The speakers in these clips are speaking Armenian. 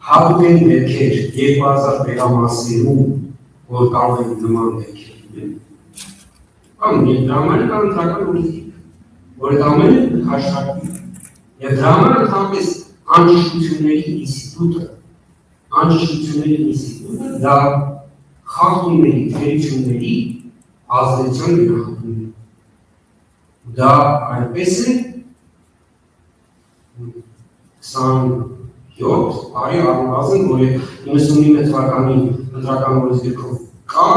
Հատուկ են ներքեր 2000 տեղամասերում, որ կարող են նման ներքեր լինել։ Կամ դրա համար կան ընտրական օրենքներ, որ դա ամենը հաշվարկվում է։ Եվ դրա համար ընդհանրապես անճշտությունների ինստիտուտը դա խախտումների, թերությունների ազդեցության գնահատում է։ Դա այնպես է 27 տարի առնվազն, որ 99 թվականի ընտրական օրենսգրքով կա,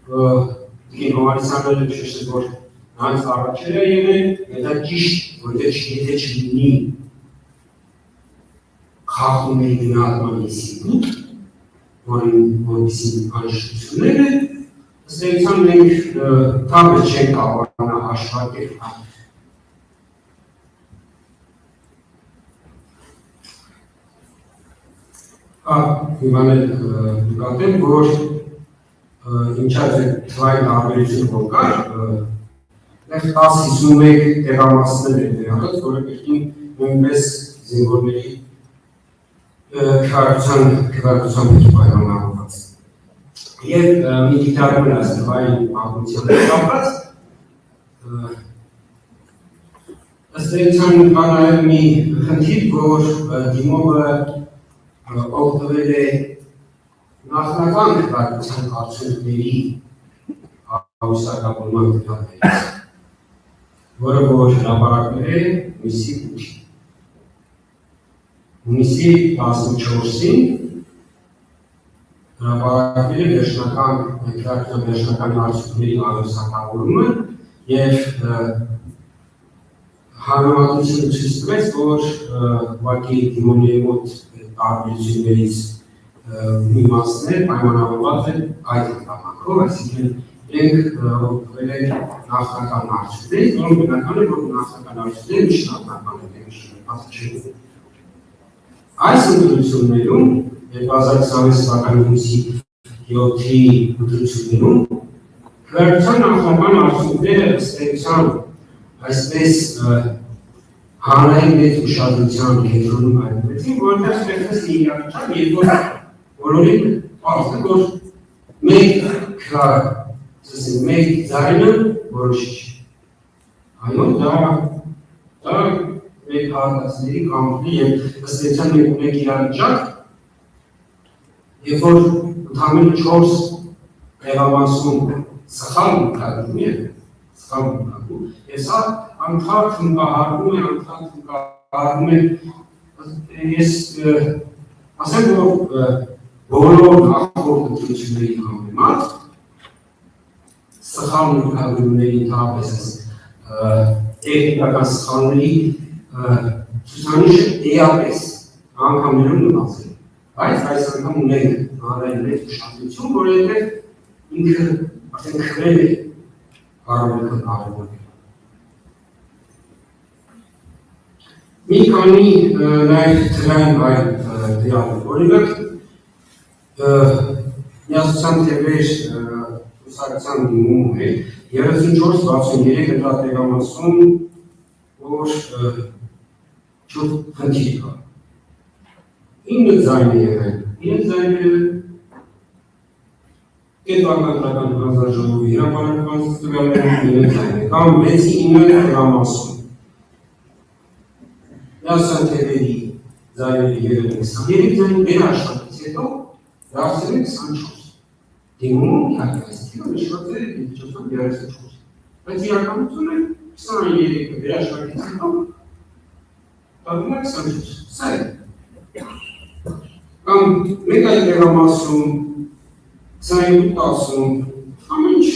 Տիկին Հովհաննիսյանը նշեց, որ նրանց առաջերը եղել, դա ճիշտ, որտեղ եթե չլինի խախտումների գնահատման ինստիտուտ, որպեսզի անճշտություններ են, ըստ էության մենք թափը չենք կարողանա հաշվարկել։ Հիման էլ նկատեմ, որ ինչած է թվային տարբերություն որ կար, 10-51 տեղամասներ են ներառած, որը կրկին նույնպես զինվորների քվեարկության հետ պայմանավորված։ Եվ մի դիտարկում այս թվային պատմության հետ կապված, ըստ էության կա նաև մի խնդիր, որ դիմողը օգտվել է նախնական քվեարկության արդյունքների հավասարակապման դեպքերից, որը որ հրապարակվել է հունիսի 14-ին հրապարակվել է վերջնական արդյունքների հավասարակապումը եւ հանրամատությունը ցույց տվեց, որ ուղղակի դիմումների մոտ տարբերություններից մի մասներ պայմանավորված են այդ ընտանիքով, այսինքն ենք օգտվել են նախնական արդյունքներից, որոնք բնական է, որ նախնական արդյունքները միշտ նախնական են շրջապատել։ Այս ընտրություններում 2026 թվականի հունիսի 7-ի ընտրություններում քվեարկության նախնական արդյունքները ըստ էության այսպես հանրային մեծ ուշադրության կենտրոնում հայտնվեցին, որտեղ ստեղծվեց իրավիճակ, երբ որ բոլորին պարզ է, որ մեկ ձայնը որոշիչ։ Այո, դա մեկ հատվածների կամքի եւ ըստ էության մենք ունենք իրավիճակ, երբ որ ընդամենը 4 տեղամասում սխալ մտածում է, եւ սա անդադ հնկահարվում է, ես ասեմ, որ բոլոր նախորդ ընտրությունների համեմատ սխալ մտածումների ընդհանրապես տեխնիկական սխալների ցուցանիշը էապես անգամներում նվազել է, բայց այս անգամ ունենք հանրային մեծ ուշադրություն, որովհետև ինքը արդեն քվել է առավել կարևոր։ Մի քանի նաև թվային այլ դիալոգ, օրինակ միասնության թվեր ուսակցության դիմում է 34-63 ընտրատեղամասում, որ չուտ խնդիր կա։ 9 ձայն է եղել, 9 ձայները կետվական հանձնաժողովի հրապարակված տվյալներում 9 ձայն է, կամ 6-ի 9 տեղամասում։ Միասնության թվերի ձայները եղել են 23 ձայն, վերահաշվարկից հետո դարձել են 24։ Դիմում իհարկե այս թիվը նշված է 434, բայց իրականությունը 23-ը վերահաշվարկից հետո դառնում է 24, սա է։ Կամ մեկ այլ տեղամասում 22-10, ամեն ինչ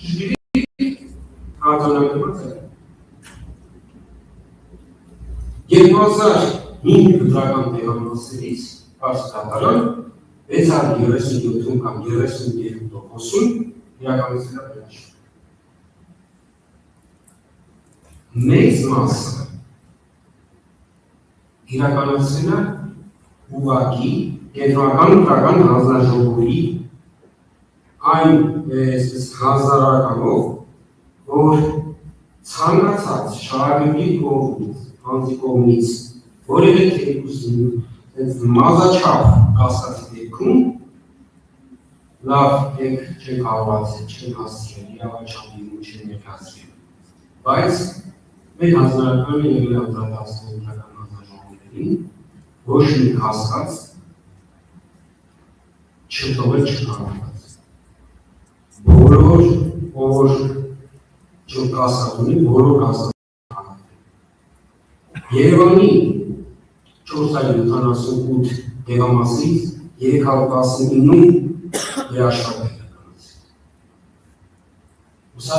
ճիշտ հաղթանակված է։ 2005 ընտրական տեղամասերից պարզ կատարան 637 կամ 32%-ում իրականացել է վերահաշվարկ։ Մեծ մասը իրականացել է ուղղակի կենտրոնական ընտրական հանձնաժողովի այն հանձնարարականով, որ ցանկացած շահագրգիռ կողմից անձի կողմից որևէ թերուս մազաչափ կասկածի դեպքում լավ եք չեն կարողացել, չեն հասցրել, իրավաչափի ու չեն ներկայացրել, բայց մեր հանձնարարականը եղել է անդրադարձել ընտրական հանձնաժողովներին, ոչ մի կասկած չթողել չկարողացել։ Բոլոր ով կասկած ունի, բոլոր կասկած Երևանի 478 տեղամասից 319-ում երաշխավորել իրականացել։ Ուսա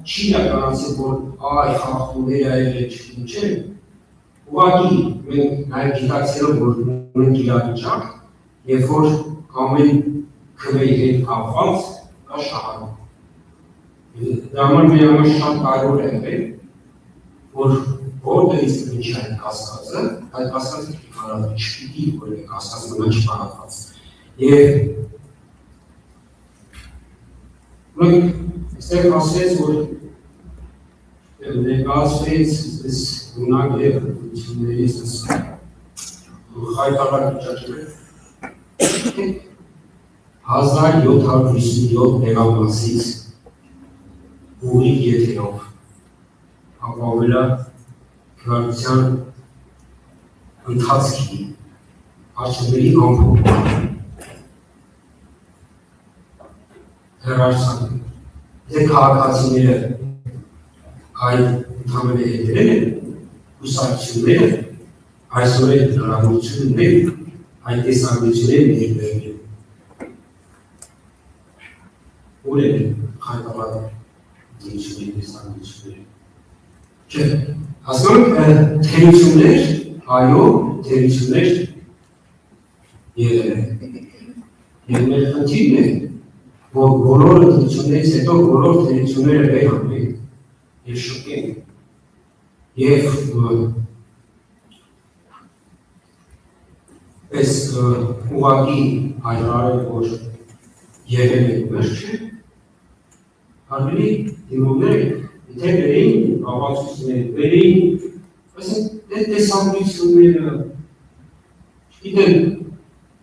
չի իրականացել, որ այ խախտումներ այլ չէ, ուղղակի մենք նաև գիտակցելով, որ ունենք իրավիճակ, երբ որ ամեն քվեի հետ կապված կա շահառու։ Դա համար մեր համար շատ կարևոր է եղել, որ որտեղից կմինչ այդ կասկածը, այդ կասկածը պիտի քարադրի, չպիտի որևէ կասկած մնա չպարապած։ Եվ մենք այստեղ ասեց, որ ներկայացվեց այս ունակ և հրդությունների խայտաղար վիճակել 1757 տեղամասից ուղիղ եթերով ապավելա քննության ընթացքի արդյունքների ամփոփումը հեռարձակում։ Դե քաղաքացիները այդ ընդհանուր հետերել են, հուսակցությունները, այսօր այդ հնարավորությունները, այդ տեսակությունները ներբերել։ Ուր են խայտավար դիրությունների տեսակությունները։ Չէ, հասկանք թերություններ, այո, թերություններ եղել են։ Եվ մեր խնդիրն է, որ բոլոր ընդդություններից հետո բոլոր թերությունները վեր անենք և շուկենք։ Եվ պես ուղղակի հայտարարել, որ եղել է վերջը, ավելի դիմումներ Եթե վերեին, ապացույցներ, վերեին, տեսանկությունները, չգիտեմ,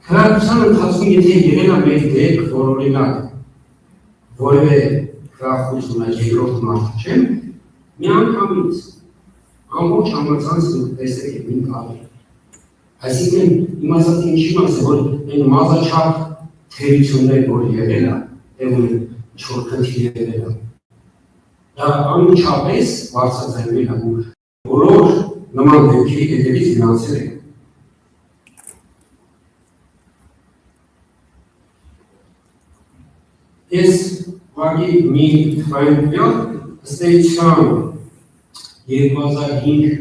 քննության ընթացքում եթե եղել է մեր դեպք, որ օրինակ որևէ խրախուսում է երկրորդ մարդը չեմ, մի անգամից ամբողջ համացանց տեսեք է մի կարի։ Այսինքն իմացած ինչի մասը, որ այն մազաչափ թերություններ, որ եղել է, և ինչ-որ քննի եղել է, դա անմիջապես բարձրաձայնել է, որ բոլոր նման դեպքերի հետևից գնացել են։ Ես ուղղակի մի թվային տվյալ, ըստ էության 2005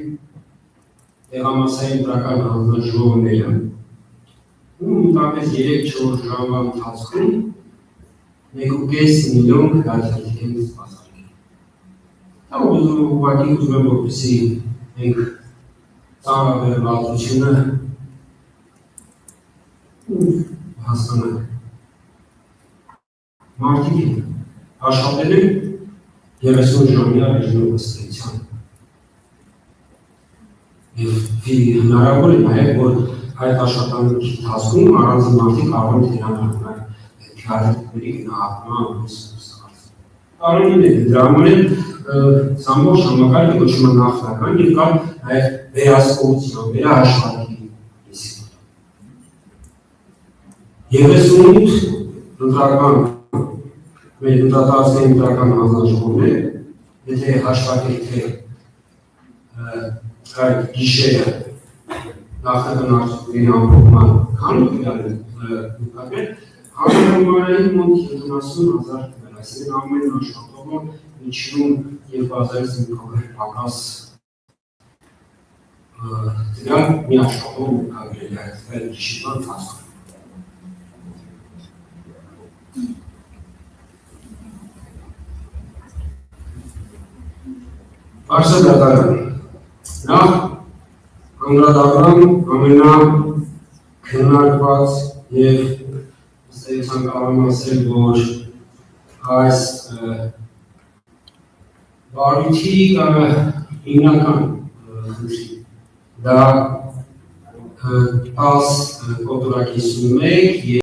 տեղամասային ընտրական հանձնաժողովները ու մոտավորապես 3-4 ժամվա ընթացքում 1.5 միլիոն քվեարկի են սպասարկել։ Դա ուղղակի ուզում եմ որպեսզի մենք ծանրաբեռնվածությունը հասկանանք։ Մարդիկ են աշխատել են 30 ժամյա ռեժիմով ըստ էության։ Եվ հնարավոր է նաև, որ այդ աշխատանքի ընթացքում առանձին մարդիկ կարող են թերանալ քվեարկների գնահատման կարող է դրա համար ամբողջ համակարգը կոչվում է նախնական և կա նաև վերահսկողության, վերահաշվարկի ինստիտուտ։ 38 ընտրական մեր ընտրատարածքային ընտրական հանձնաժողովներ, եթե հաշվարկել թե այդ գիշերը նախնական արդյունքների ամփոփման քանի քվեարկել, հանրահամարային մոտ 70,000 քվեարկել, այսինքն ամեն աշխատողը միջինում 2000-ից մի փոքր պակաս տվյալ մի աշխատող կարգել է այդ գիշերվա ընթացքում։ Արժեդատարան նախ անդրադառնամ ամենաքննարկված և ըստ էության կարող եմ ասել, որ այս բարույթի հիմնական խնդրի դա 10 կոտորակի 51